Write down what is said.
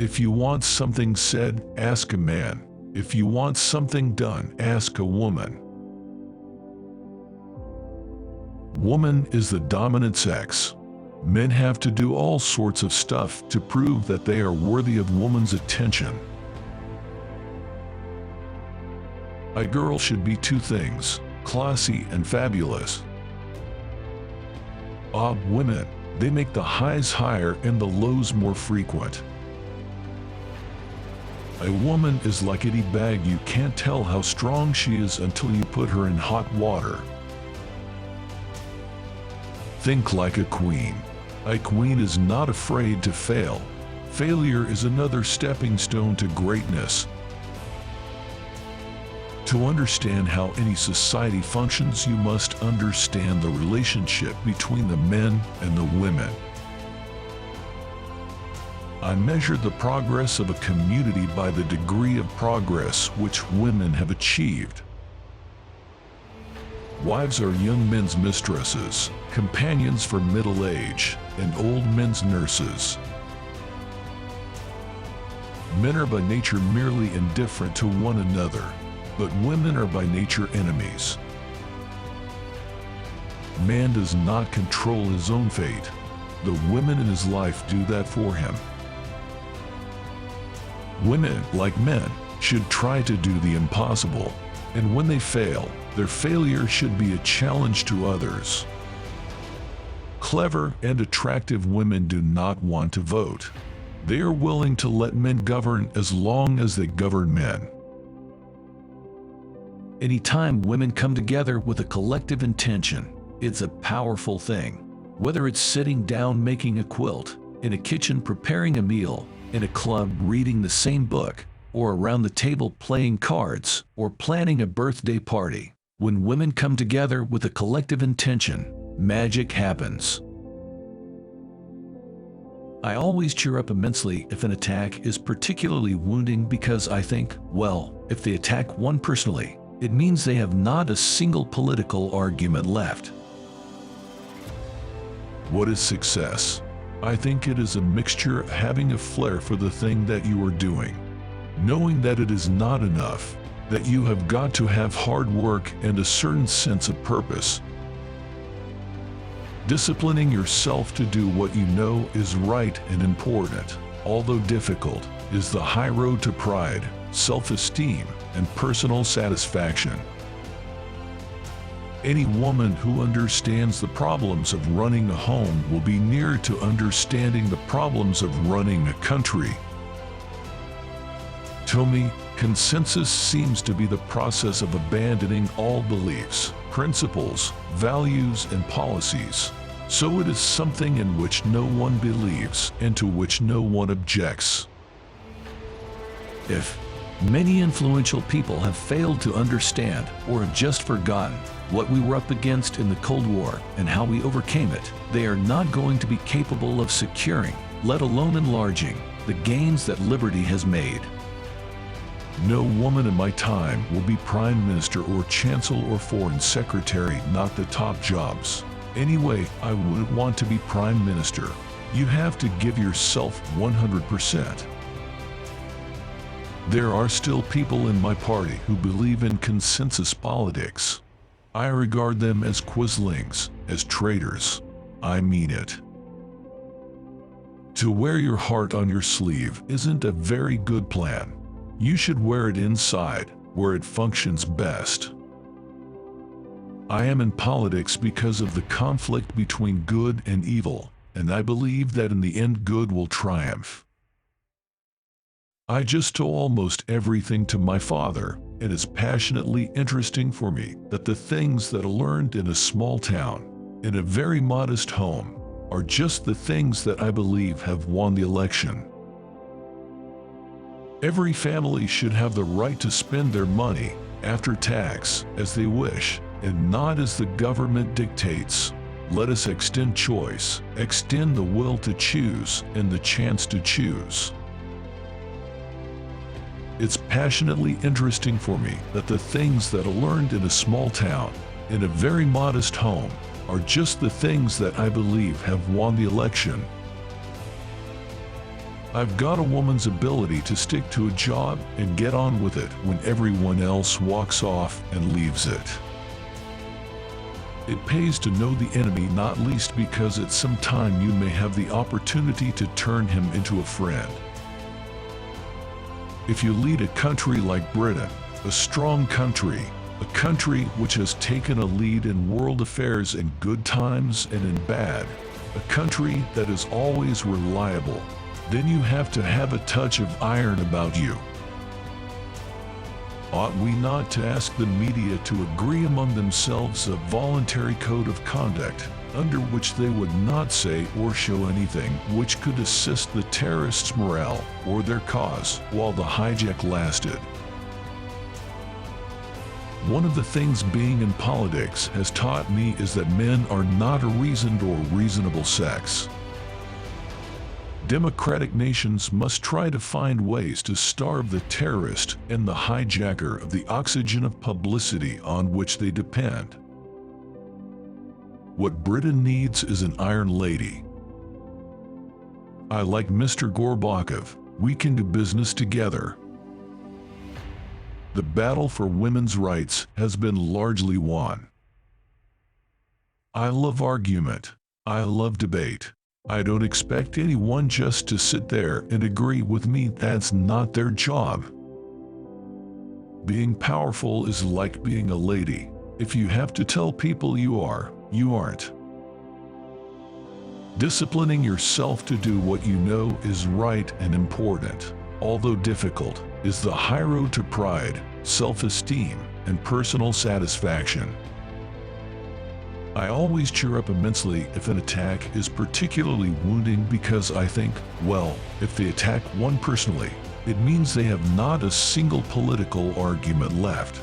If you want something said, ask a man. If you want something done, ask a woman. Woman is the dominant sex. Men have to do all sorts of stuff to prove that they are worthy of woman's attention. A girl should be two things, classy and fabulous. Women, they make the highs higher and the lows more frequent. A woman is like a bag. You can't tell how strong she is until you put her in hot water. Think like a queen. A queen is not afraid to fail. Failure is another stepping stone to greatness. To understand how any society functions, you must understand the relationship between the men and the women. I measure the progress of a community by the degree of progress which women have achieved. Wives are young men's mistresses, companions for middle age, and old men's nurses. Men are by nature merely indifferent to one another, but women are by nature enemies. Man does not control his own fate. The women in his life do that for him. Women, like men, should try to do the impossible, and when they fail, their failure should be a challenge to others. Clever and attractive women do not want to vote. They are willing to let men govern as long as they govern men. Anytime women come together with a collective intention, it's a powerful thing. Whether it's sitting down making a quilt, in a kitchen preparing a meal, in a club reading the same book, or around the table playing cards, or planning a birthday party. When women come together with a collective intention, magic happens. I always cheer up immensely if an attack is particularly wounding because I think, well, if they attack one personally, it means they have not a single political argument left. What is success? I think it is a mixture of having a flair for the thing that you are doing, knowing that it is not enough, that you have got to have hard work and a certain sense of purpose. Disciplining yourself to do what you know is right and important, although difficult, is the high road to pride, self-esteem, and personal satisfaction. Any woman who understands the problems of running a home will be near to understanding the problems of running a country. To me, consensus seems to be the process of abandoning all beliefs, principles, values, and policies. So it is something in which no one believes and to which no one objects. If many influential people have failed to understand or have just forgotten what we were up against in the Cold War and how we overcame it, they are not going to be capable of securing, let alone enlarging, the gains that liberty has made. No woman in my time will be Prime Minister or Chancellor or Foreign Secretary, not the top jobs. Anyway, I wouldn't want to be Prime Minister. You have to give yourself 100%. There are still people in my party who believe in consensus politics. I regard them as quislings, as traitors. I mean it. To wear your heart on your sleeve isn't a very good plan. You should wear it inside, where it functions best. I am in politics because of the conflict between good and evil, and I believe that in the end good will triumph. I just owe almost everything to my father, and it's passionately interesting for me that the things that I learned in a small town, in a very modest home, are just the things that I believe have won the election. Every family should have the right to spend their money, after tax, as they wish, and not as the government dictates. Let us extend choice, extend the will to choose and the chance to choose. It's passionately interesting for me that the things that I learned in a small town, in a very modest home, are just the things that I believe have won the election. I've got a woman's ability to stick to a job and get on with it when everyone else walks off and leaves it. It pays to know the enemy, not least because at some time you may have the opportunity to turn him into a friend. If you lead a country like Britain, a strong country, a country which has taken a lead in world affairs in good times and in bad, a country that is always reliable, then you have to have a touch of iron about you. Ought we not to ask the media to agree among themselves a voluntary code of conduct under which they would not say or show anything which could assist the terrorists' morale or their cause while the hijack lasted? One of the things being in politics has taught me is that men are not a reasoned or reasonable sex. Democratic nations must try to find ways to starve the terrorist and the hijacker of the oxygen of publicity on which they depend. What Britain needs is an iron lady. I like Mr. Gorbachev. We can do business together. The battle for women's rights has been largely won. I love argument. I love debate. I don't expect anyone just to sit there and agree with me. That's not their job. Being powerful is like being a lady. If you have to tell people you are, you aren't. Disciplining yourself to do what you know is right and important, although difficult, is the high road to pride, self-esteem, and personal satisfaction. I always cheer up immensely if an attack is particularly wounding because I think, well, if they attack one personally, it means they have not a single political argument left.